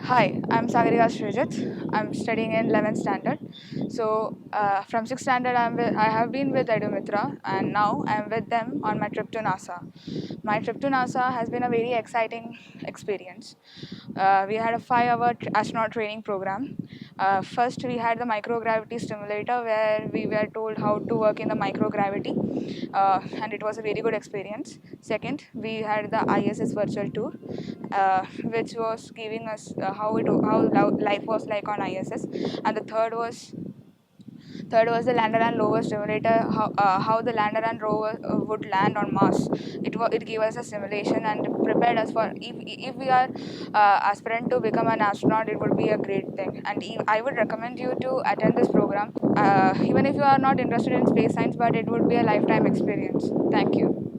Hi, I'm Sagarika Srijit. I'm studying in 11th standard. From 6th standard, I have been with Edu Mithra, and now I'm with them on my trip to NASA. My trip to NASA has been a very exciting experience. We had a 5-hour astronaut training program. First, we had the microgravity simulator where we were told how to work in the microgravity, and it was a very good experience. Second, we had the ISS virtual tour, which was giving us life was like on ISS, and the third was the lander and rover simulator, how the lander and rover would land on Mars. It gave us a simulation and prepared us for if we are aspirant to become an astronaut, it would be a great thing. And I would recommend you to attend this program, even if you are not interested in space science, but it would be a lifetime experience. Thank you.